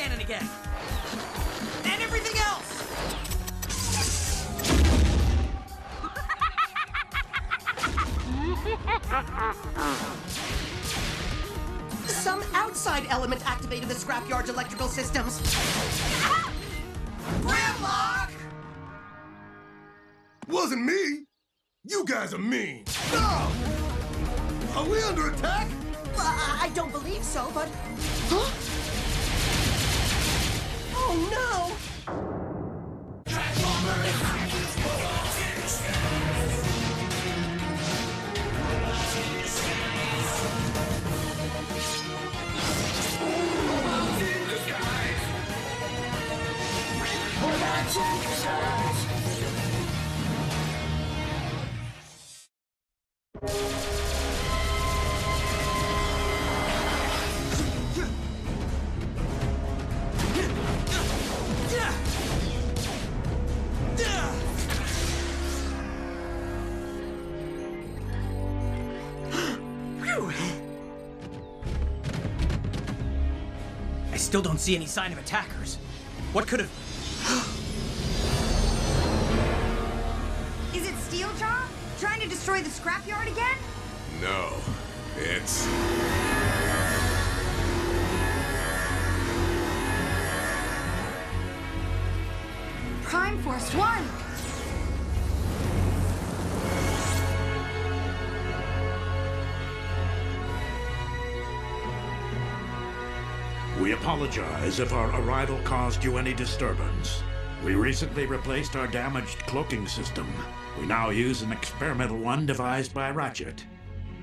cannon again! And everything else! Some outside element activated the scrapyard's electrical systems. Grimlock! Wasn't me! You guys are mean! No! Are we under attack? I don't believe so, but... Huh? Oh, no! I still don't see any sign of attackers. What could have... Is it Steeljaw? Trying to destroy the scrapyard again? No, it's... Prime Force 1! We apologize if our arrival caused you any disturbance. We recently replaced our damaged cloaking system. We now use an experimental one devised by Ratchet.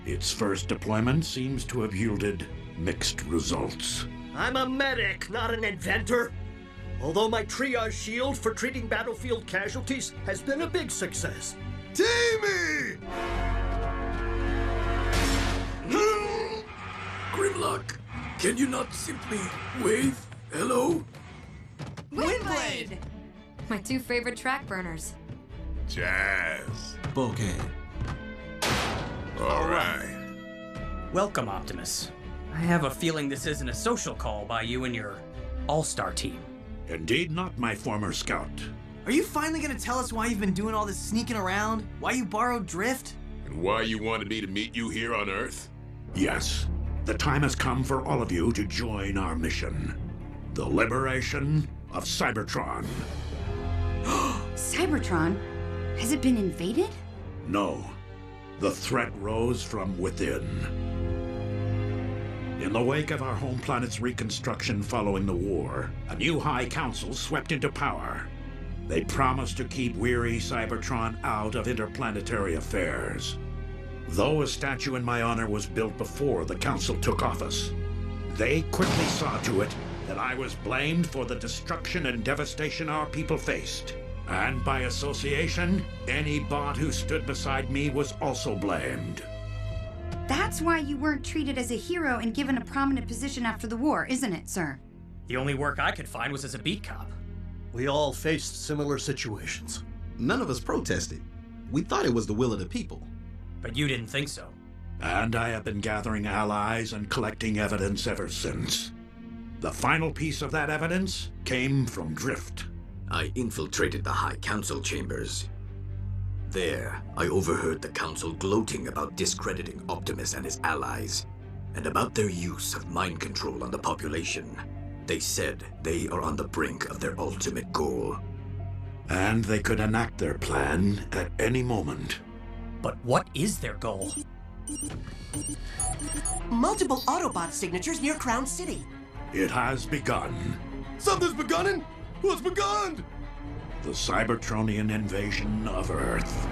Its first deployment seems to have yielded mixed results. I'm a medic, not an inventor. Although my triage shield for treating battlefield casualties has been a big success. Teamy! Grimlock, can you not simply wave hello? Windblade! My two favorite track burners. Jazz. Bouquet. All right. Welcome, Optimus. I have a feeling this isn't a social call by you and your all-star team. Indeed not, my former scout. Are you finally gonna tell us why you've been doing all this sneaking around? Why you borrowed Drift? And why you wanted me to meet you here on Earth? Yes, the time has come for all of you to join our mission. The liberation of Cybertron. Cybertron? Has it been invaded? No, the threat rose from within. In the wake of our home planet's reconstruction following the war, a new High Council swept into power. They promised to keep weary Cybertron out of interplanetary affairs. Though a statue in my honor was built before the Council took office, they quickly saw to it that I was blamed for the destruction and devastation our people faced. And by association, any bot who stood beside me was also blamed. That's why you weren't treated as a hero and given a prominent position after the war, isn't it, sir? The only work I could find was as a beat cop. We all faced similar situations. None of us protested. We thought it was the will of the people. But you didn't think so. And I have been gathering allies and collecting evidence ever since. The final piece of that evidence came from Drift. I infiltrated the High Council chambers. There, I overheard the Council gloating about discrediting Optimus and his allies, and about their use of mind control on the population. They said they are on the brink of their ultimate goal. And they could enact their plan at any moment. But what is their goal? Multiple Autobot signatures near Crown City. It has begun. Something's begunning? What's begun? The Cybertronian invasion of Earth.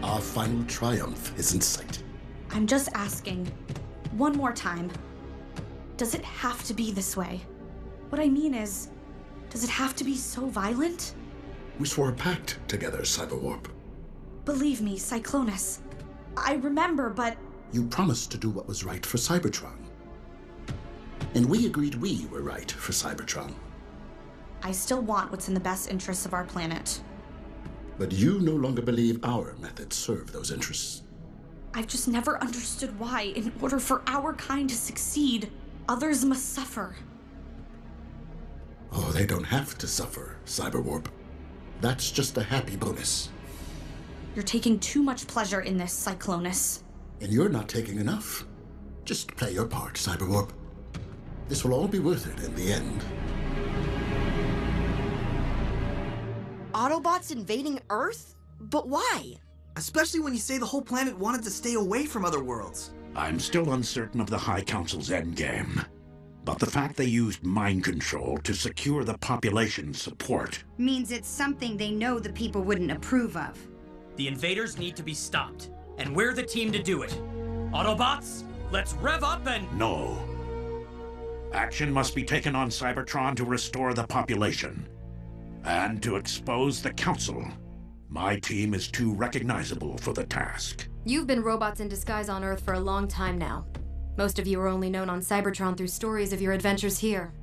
Our final triumph is in sight. I'm just asking, one more time. Does it have to be this way? What I mean is, does it have to be so violent? We swore a pact together, Cyberwarp. Believe me, Cyclonus. I remember, but... You promised to do what was right for Cybertron. And we agreed we were right for Cybertron. I still want what's in the best interests of our planet. But you no longer believe our methods serve those interests. I've just never understood why, in order for our kind to succeed, others must suffer. Oh, they don't have to suffer, Cyberwarp. That's just a happy bonus. You're taking too much pleasure in this, Cyclonus. And you're not taking enough. Just play your part, Cyberwarp. This will all be worth it in the end. Autobots invading Earth? But why? Especially when you say the whole planet wanted to stay away from other worlds. I'm still uncertain of the High Council's endgame. But the fact they used mind control to secure the population's support means it's something they know the people wouldn't approve of. The invaders need to be stopped, and we're the team to do it. Autobots, let's rev up and... No. Action must be taken on Cybertron to restore the population. And to expose the Council. My team is too recognizable for the task. You've been robots in disguise on Earth for a long time now. Most of you are only known on Cybertron through stories of your adventures here.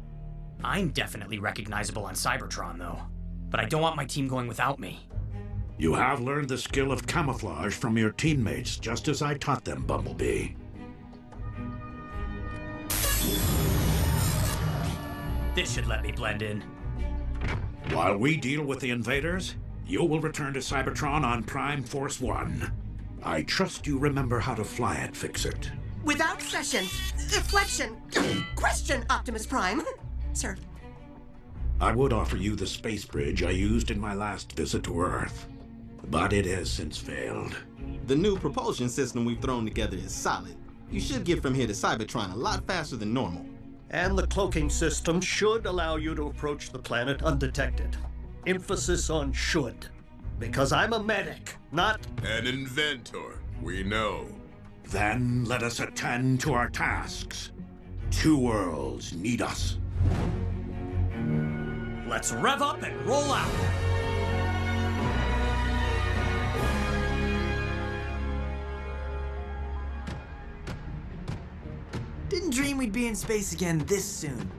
I'm definitely recognizable on Cybertron, though. But I don't want my team going without me. You have learned the skill of camouflage from your teammates, just as I taught them, Bumblebee. This should let me blend in. While we deal with the invaders, you will return to Cybertron on Prime Force 1. I trust you remember how to fly it, Fix-It. Without session, deflection, question, Optimus Prime. Sir. I would offer you the space bridge I used in my last visit to Earth, but it has since failed. The new propulsion system we've thrown together is solid. You should get from here to Cybertron a lot faster than normal. And the cloaking system should allow you to approach the planet undetected. Emphasis on should. Because I'm a medic, not an inventor. We know. Then let us attend to our tasks. Two worlds need us. Let's rev up and roll out. Didn't dream we'd be in space again this soon.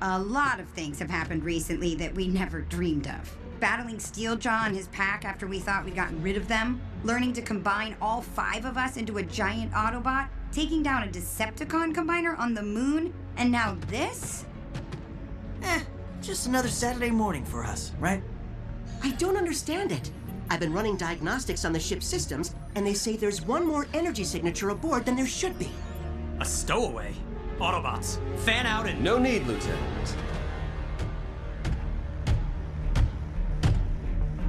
A lot of things have happened recently that we never dreamed of. Battling Steeljaw and his pack after we thought we'd gotten rid of them, learning to combine all 5 of us into a giant Autobot, taking down a Decepticon combiner on the moon, and now this? Just another Saturday morning for us, right? I don't understand it. I've been running diagnostics on the ship's systems, and they say there's one more energy signature aboard than there should be. A stowaway? Autobots, fan out and... No need, Lieutenant.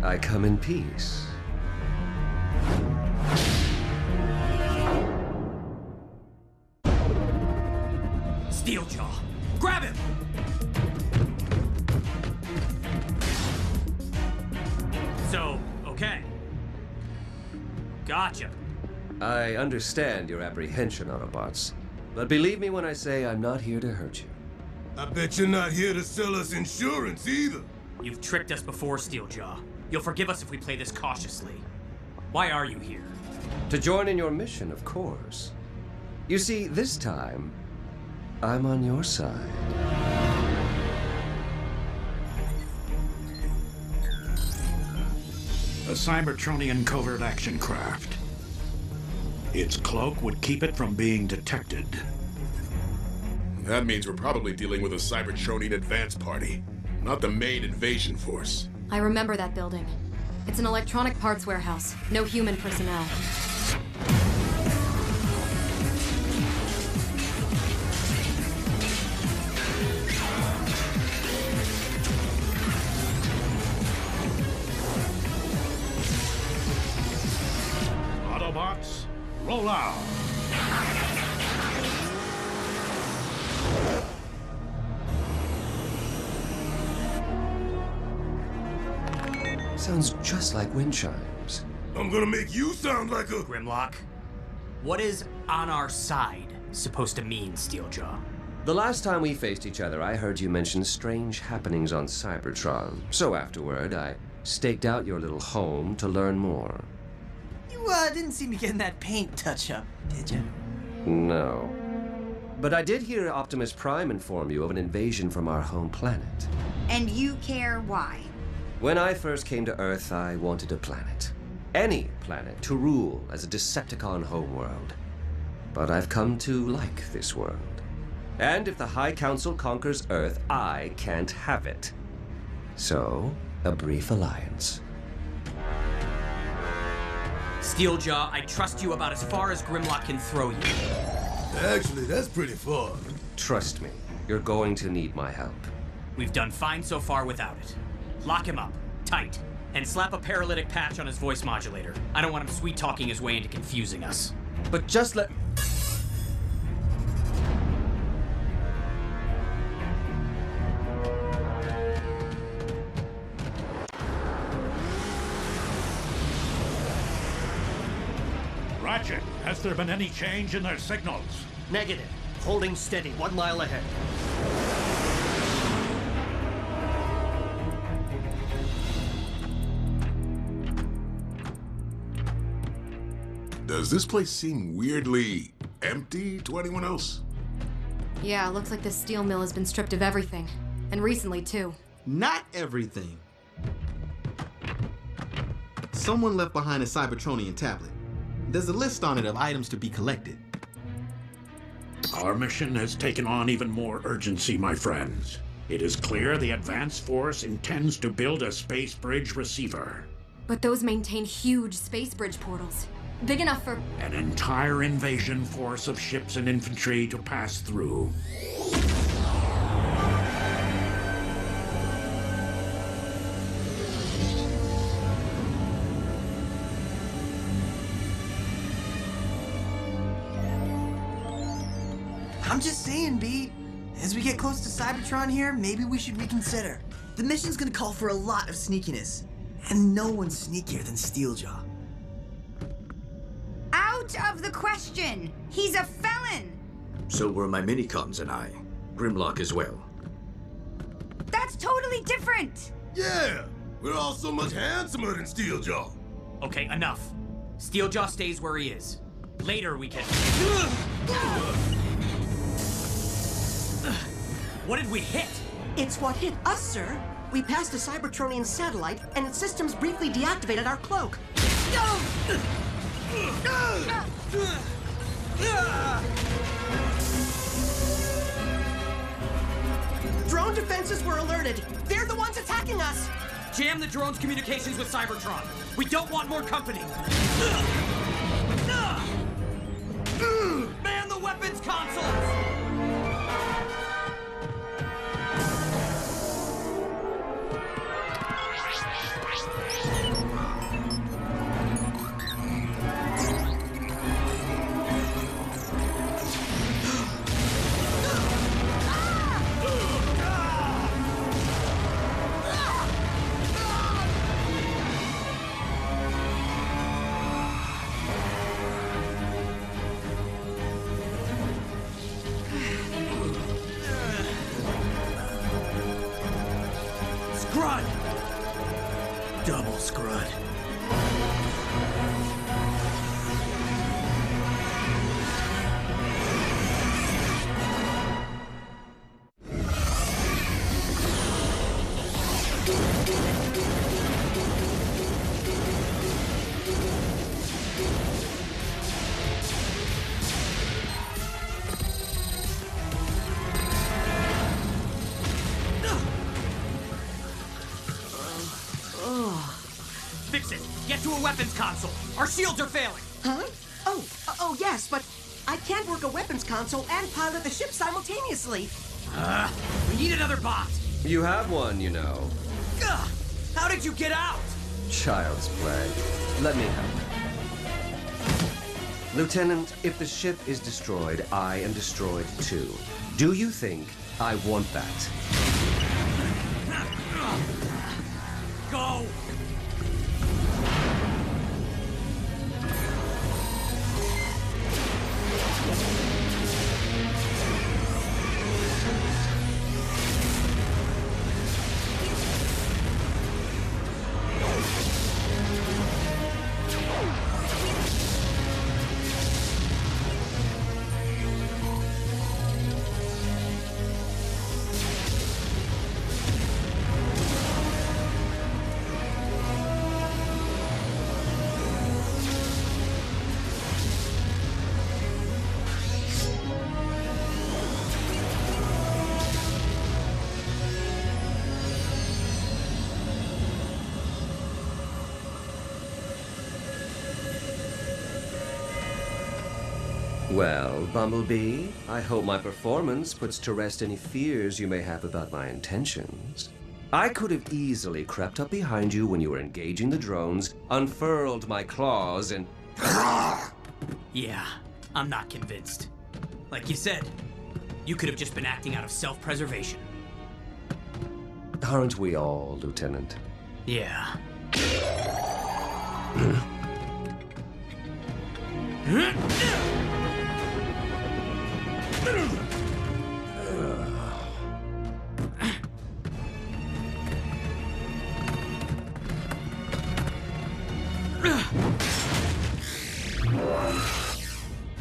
I come in peace. Steeljaw, grab him! So, okay. Gotcha. I understand your apprehension, Autobots. But believe me when I say I'm not here to hurt you. I bet you're not here to sell us insurance either. You've tricked us before, Steeljaw. You'll forgive us if we play this cautiously. Why are you here? To join in your mission, of course. You see, this time, I'm on your side. A Cybertronian covert action craft. Its cloak would keep it from being detected. That means we're probably dealing with a Cybertronian advance party, not the main invasion force. I remember that building. It's an electronic parts warehouse. No human personnel. Autobots, roll out! Sounds just like wind chimes. I'm gonna make you sound like a... Grimlock, what is on our side supposed to mean, Steeljaw? The last time we faced each other, I heard you mention strange happenings on Cybertron. So afterward, I staked out your little home to learn more. You didn't seem to get that paint touch-up, did you? No. But I did hear Optimus Prime inform you of an invasion from our home planet. And you care why? When I first came to Earth, I wanted a planet. Any planet to rule as a Decepticon homeworld. But I've come to like this world. And if the High Council conquers Earth, I can't have it. So, a brief alliance. Steeljaw, I trust you about as far as Grimlock can throw you. Actually, that's pretty far. Trust me, you're going to need my help. We've done fine so far without it. Lock him up, tight, and slap a paralytic patch on his voice modulator. I don't want him sweet-talking his way into confusing us. But just let... Roger. Has there been any change in their signals? Negative. Holding steady, 1 mile ahead. Does this place seem weirdly empty to anyone else? Yeah, looks like this steel mill has been stripped of everything. And recently, too. Not everything. Someone left behind a Cybertronian tablet. There's a list on it of items to be collected. Our mission has taken on even more urgency, my friends. It is clear the Advance Force intends to build a space bridge receiver. But those maintain huge space bridge portals. Big enough for... An entire invasion force of ships and infantry to pass through. I'm just saying, B. As we get close to Cybertron here, maybe we should reconsider. The mission's gonna call for a lot of sneakiness. And no one's sneakier than Steeljaw. Out of the question! He's a felon! So were my minicons and I. Grimlock as well. That's totally different! Yeah! We're all so much handsomer than Steeljaw. Okay, enough. Steeljaw stays where he is. Later we can... What did we hit? It's what hit us, sir. We passed a Cybertronian satellite, and its systems briefly deactivated our cloak. Drone defenses were alerted. They're the ones attacking us. Jam the drone's communications with Cybertron. We don't want more company. Man the weapons consoles! Scrud! Double scrud. Fix it! Get to a weapons console! Our shields are failing! Huh? Oh, yes, but I can't work a weapons console and pilot the ship simultaneously. We need another bot! You have one, you know. Ugh! How did you get out? Child's play. Let me help. Lieutenant, if the ship is destroyed, I am destroyed too. Do you think I want that? Go! Well, Bumblebee, I hope my performance puts to rest any fears you may have about my intentions. I could have easily crept up behind you when you were engaging the drones, unfurled my claws, and... Yeah, I'm not convinced. Like you said, you could have just been acting out of self-preservation. Aren't we all, Lieutenant? Yeah.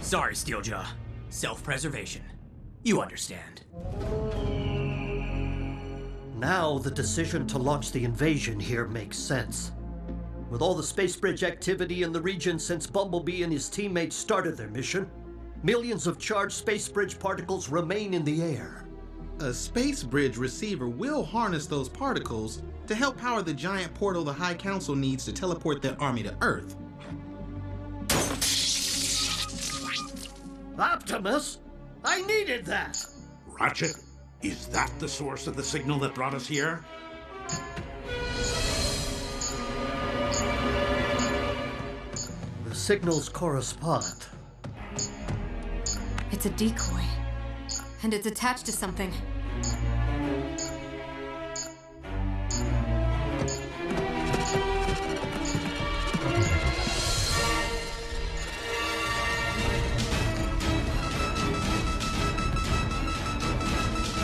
Sorry, Steeljaw. Self-preservation. You understand. Now the decision to launch the invasion here makes sense. With all the space bridge activity in the region since Bumblebee and his teammates started their mission, millions of charged space bridge particles remain in the air. A space bridge receiver will harness those particles to help power the giant portal the High Council needs to teleport their army to Earth. Optimus! I needed that! Ratchet, is that the source of the signal that brought us here? The signals correspond. It's a decoy. And it's attached to something.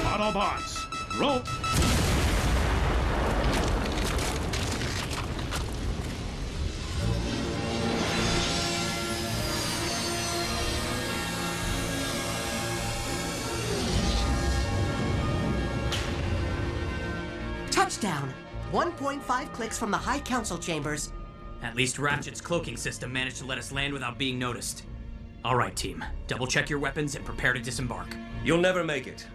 Autobots, roll! Touchdown! 1.5 clicks from the High Council chambers. At least Ratchet's cloaking system managed to let us land without being noticed. All right, team. Double-check your weapons and prepare to disembark. You'll never make it.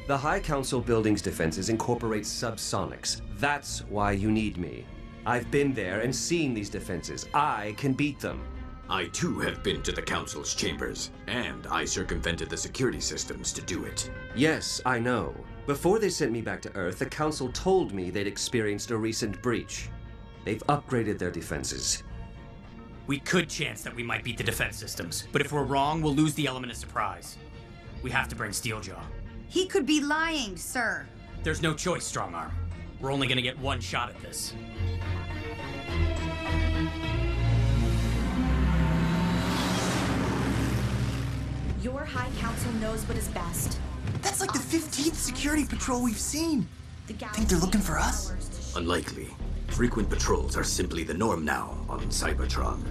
The High Council building's defenses incorporate subsonics. That's why you need me. I've been there and seen these defenses. I can beat them. I too have been to the Council's chambers, and I circumvented the security systems to do it. Yes, I know. Before they sent me back to Earth, the Council told me they'd experienced a recent breach. They've upgraded their defenses. We could chance that we might beat the defense systems, but if we're wrong, we'll lose the element of surprise. We have to bring Steeljaw. He could be lying, sir. There's no choice, Strongarm. We're only gonna get one shot at this. Your High Council knows what is best. That's like the 15th security patrol we've seen. Think they're looking for us? Unlikely. Frequent patrols are simply the norm now on Cybertron.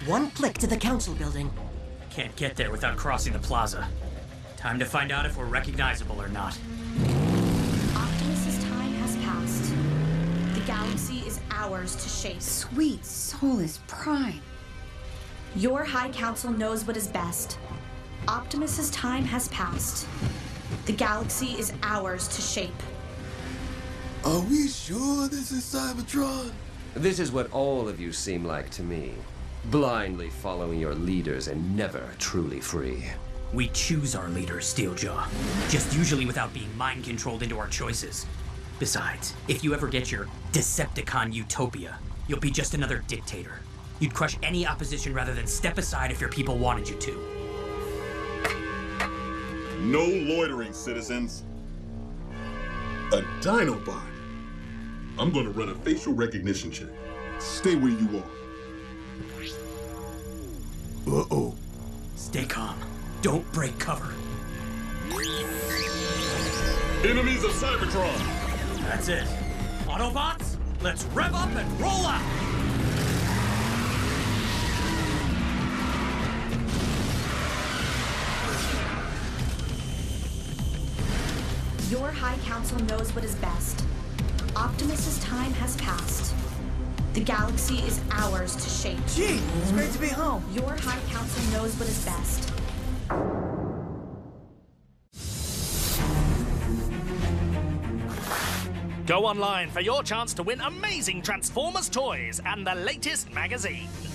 One click to the Council building. Can't get there without crossing the plaza. Time to find out if we're recognizable or not. Optimus's time has passed. The galaxy is ours to shape. Sweet Solus Prime. Your High Council knows what is best. Optimus's time has passed. The galaxy is ours to shape. Are we sure this is Cybertron? This is what all of you seem like to me. Blindly following your leaders and never truly free. We choose our leaders, Steeljaw. Just usually without being mind-controlled into our choices. Besides, if you ever get your Decepticon utopia, you'll be just another dictator. You'd crush any opposition rather than step aside if your people wanted you to. No loitering, citizens. A Dinobot. I'm gonna run a facial recognition check. Stay where you are. Uh-oh. Stay calm. Don't break cover. Enemies of Cybertron! That's it. Autobots, let's rev up and roll out! Your High Council knows what is best. Optimus's time has passed. The galaxy is ours to shape. Gee, it's great to be home. Your High Council knows what is best. Go online for your chance to win amazing Transformers toys and the latest magazines.